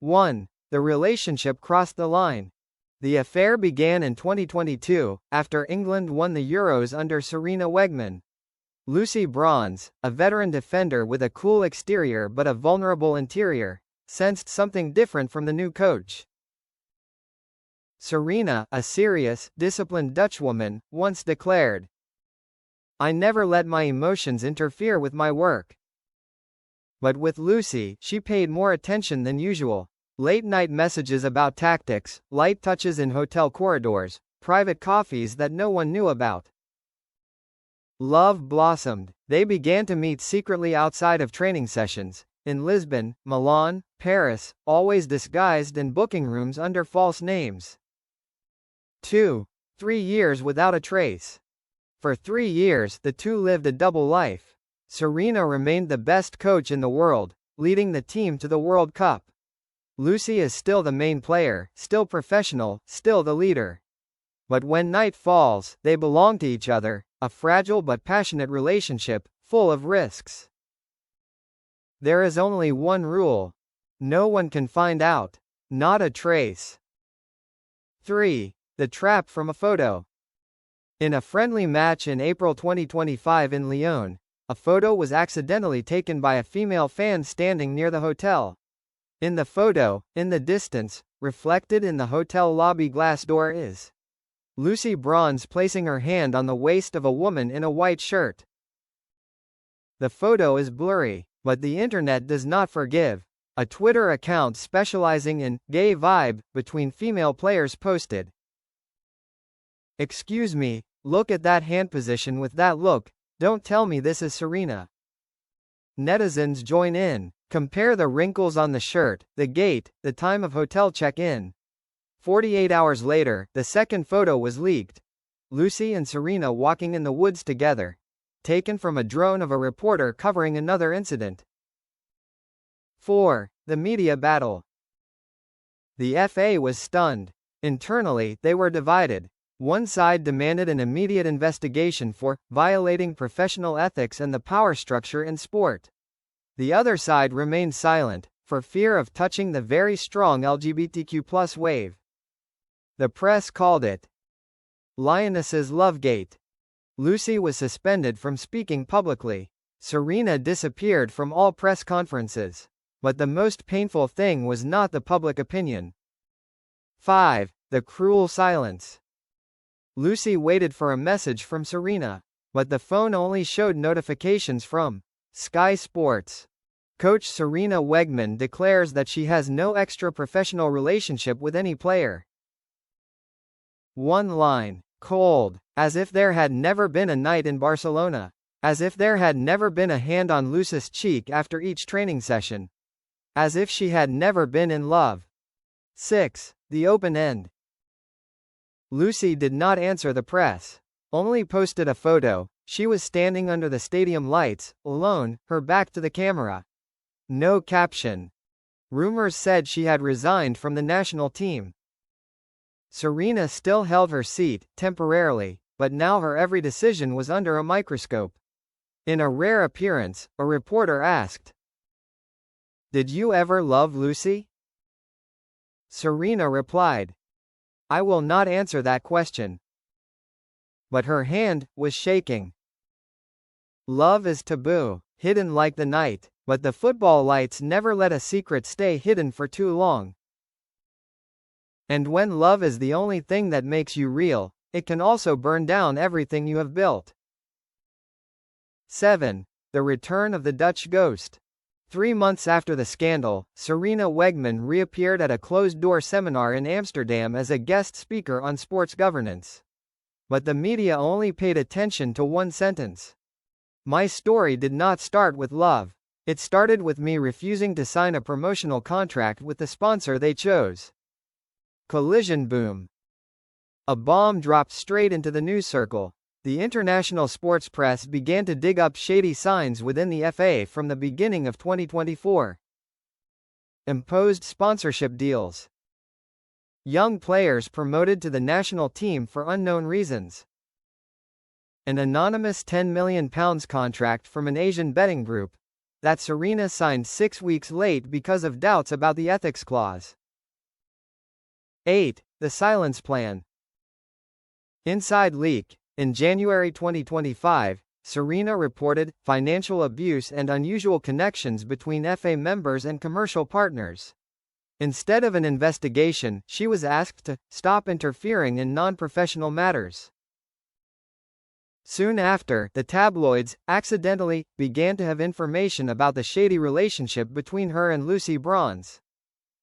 1. The relationship crossed the line. The affair began in 2022, after England won the Euros under Sarina Wiegman. Lucy Bronze, a veteran defender with a cool exterior but a vulnerable interior, sensed something different from the new coach. Sarina, a serious, disciplined Dutchwoman, once declared, "I never let my emotions interfere with my work." But with Lucy, she paid more attention than usual. Late-night messages about tactics, light touches in hotel corridors, private coffees that no one knew about. Love blossomed. They began to meet secretly outside of training sessions, in Lisbon, Milan, Paris, always disguised in booking rooms under false names. 2. 3 years without a trace. For 3 years, the two lived a double life. Sarina remained the best coach in the world, leading the team to the World Cup. Lucy is still the main player, still professional, still the leader. But when night falls, they belong to each other, a fragile but passionate relationship, full of risks. There is only one rule. No one can find out. Not a trace. 3. The trap from a photo. In a friendly match in April 2025 in Lyon, a photo was accidentally taken by a female fan standing near the hotel. In the photo, in the distance, reflected in the hotel lobby glass door is Lucy Bronze placing her hand on the waist of a woman in a white shirt. The photo is blurry, but the internet does not forgive. A Twitter account specializing in gay vibe between female players posted, "Excuse me, look at that hand position with that look, don't tell me this is Sarina." Netizens join in. Compare the wrinkles on the shirt, the gait, the time of hotel check-in. 48 hours later, the second photo was leaked. Lucy and Sarina walking in the woods together. Taken from a drone of a reporter covering another incident. 4. The media battle. The FA was stunned. Internally, they were divided. One side demanded an immediate investigation for violating professional ethics and the power structure in sport. The other side remained silent, for fear of touching the very strong LGBTQ+ wave. The press called it Lioness's Lovegate. Lucy was suspended from speaking publicly. Sarina disappeared from all press conferences. But the most painful thing was not the public opinion. 5. The cruel silence. Lucy waited for a message from Sarina, but the phone only showed notifications from Sky Sports. Coach Sarina Wiegman declares that she has no extra professional relationship with any player. One line. Cold. As if there had never been a night in Barcelona. As if there had never been a hand on Lucy's cheek after each training session. As if she had never been in love. 6. The open end. Lucy did not answer the press. Only posted a photo. She was standing under the stadium lights, alone, her back to the camera. No caption. Rumors said she had resigned from the national team. Sarina still held her seat, temporarily, but now her every decision was under a microscope. In a rare appearance, a reporter asked, "Did you ever love Lucy?" Sarina replied, "I will not answer that question." But her hand was shaking. Love is taboo, hidden like the night, but the football lights never let a secret stay hidden for too long. And when love is the only thing that makes you real, it can also burn down everything you have built. 7. The return of the Dutch ghost. 3 months after the scandal, Sarina Wiegman reappeared at a closed-door seminar in Amsterdam as a guest speaker on sports governance. But the media only paid attention to one sentence. "My story did not start with love. It started with me refusing to sign a promotional contract with the sponsor they chose." Collision boom. A bomb dropped straight into the news circle. The international sports press began to dig up shady signs within the FA from the beginning of 2024. Imposed sponsorship deals. Young players promoted to the national team for unknown reasons. An anonymous £10 million contract from an Asian betting group. that Sarina signed 6 weeks late because of doubts about the ethics clause. 8. The silence plan. Inside leak. In January 2025, Sarina reported financial abuse and unusual connections between FA members and commercial partners. Instead of an investigation, she was asked to stop interfering in non-professional matters. Soon after, the tabloids accidentally began to have information about the shady relationship between her and Lucy Bronze.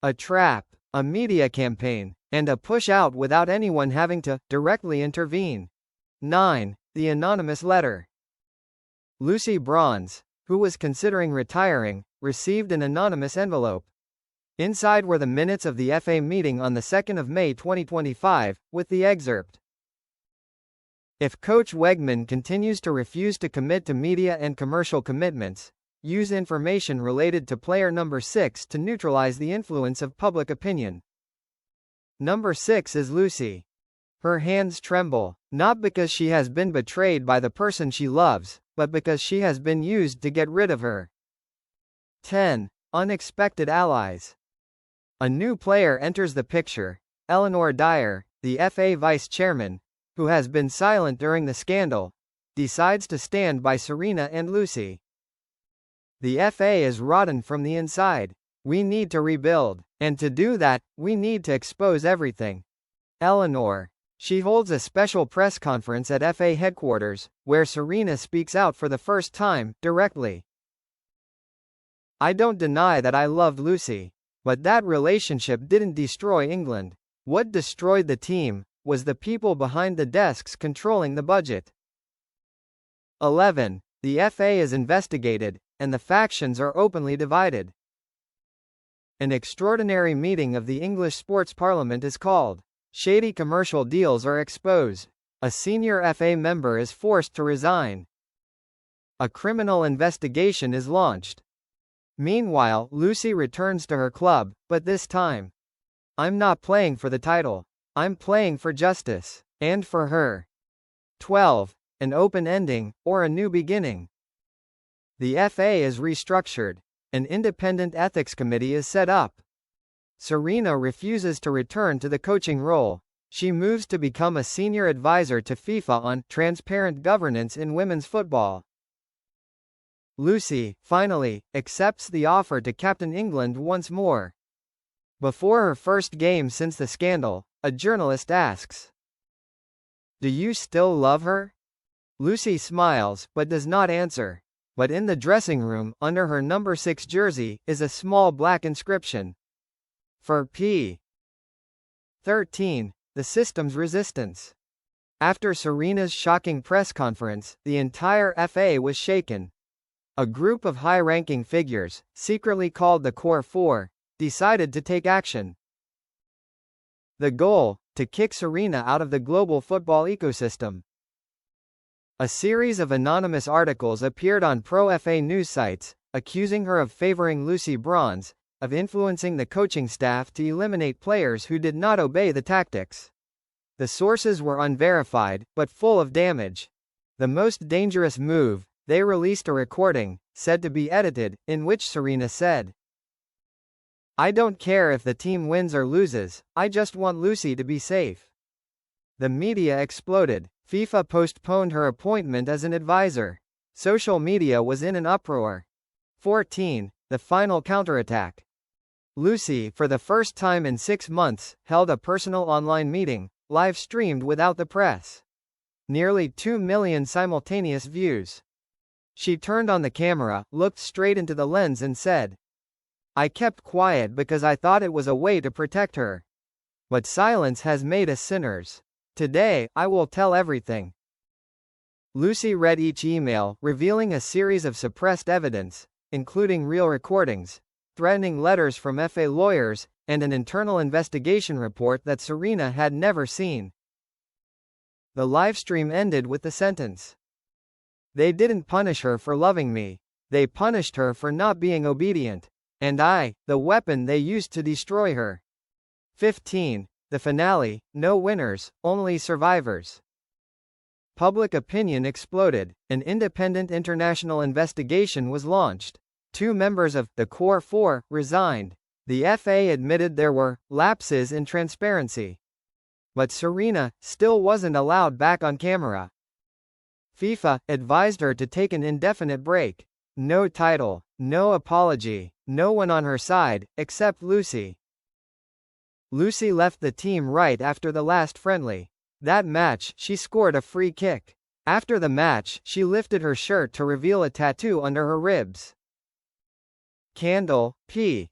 A trap, a media campaign, and a push out without anyone having to directly intervene. 9. The anonymous letter. Lucy Bronze, who was considering retiring, received an anonymous envelope. Inside were the minutes of the FA meeting on the 2nd of May 2025, with the excerpt. If Coach Wiegman continues to refuse to commit to media and commercial commitments, use information related to player number 6 to neutralize the influence of public opinion. Number 6 is Lucy. Her hands tremble, not because she has been betrayed by the person she loves, but because she has been used to get rid of her. 10. Unexpected allies. A new player enters the picture. Eleanor Dyer, the FA vice chairman, who has been silent during the scandal, decides to stand by Sarina and Lucy. The FA is rotten from the inside. We need to rebuild, and to do that, we need to expose everything. Eleanor. She holds a special press conference at FA headquarters, where Sarina speaks out for the first time, directly. I don't deny that I loved Lucy. But that relationship didn't destroy England. What destroyed the team was the people behind the desks controlling the budget. 11. The FA is investigated, and the factions are openly divided. An extraordinary meeting of the English Sports Parliament is called. Shady commercial deals are exposed. A senior FA member is forced to resign. A criminal investigation is launched. Meanwhile, Lucy returns to her club, but this time, I'm not playing for the title. I'm playing for justice. And for her. 12. An open ending, or a new beginning. The FA is restructured. An independent ethics committee is set up. Sarina refuses to return to the coaching role. She moves to become a senior advisor to FIFA on transparent governance in women's football. Lucy, finally, accepts the offer to captain England once more. Before her first game since the scandal, a journalist asks, "Do you still love her?" Lucy smiles, but does not answer. But in the dressing room, under her number 6 jersey, is a small black inscription. For P. 13. The system's resistance. After Sarina's shocking press conference, the entire FA was shaken. A group of high-ranking figures, secretly called the Core Four, decided to take action. The goal: to kick Sarina out of the global football ecosystem. A series of anonymous articles appeared on pro-FA news sites, accusing her of favoring Lucy Bronze, of influencing the coaching staff to eliminate players who did not obey the tactics. The sources were unverified, but full of damage. The most dangerous move: they released a recording, said to be edited, in which Sarina said, "I don't care if the team wins or loses, I just want Lucy to be safe." The media exploded. FIFA postponed her appointment as an advisor. Social media was in an uproar. 14. The final counterattack. Lucy, for the first time in 6 months, held a personal online meeting, live-streamed without the press. Nearly 2 million simultaneous views. She turned on the camera, looked straight into the lens and said, "I kept quiet because I thought it was a way to protect her. But silence has made us sinners. Today, I will tell everything." Lucy read each email, revealing a series of suppressed evidence, including real recordings, threatening letters from FA lawyers, and an internal investigation report that Sarina had never seen. The livestream ended with the sentence, "They didn't punish her for loving me. They punished her for not being obedient. And I, the weapon they used to destroy her." 15. The finale: no winners, only survivors. Public opinion exploded. An independent international investigation was launched. Two members of the Core Four resigned. The FA admitted there were lapses in transparency. But Sarina still wasn't allowed back on camera. FIFA advised her to take an indefinite break. No title, no apology, no one on her side, except Lucy. Lucy left the team right after the last friendly. That match, she scored a free kick. After the match, she lifted her shirt to reveal a tattoo under her ribs. Candle, P.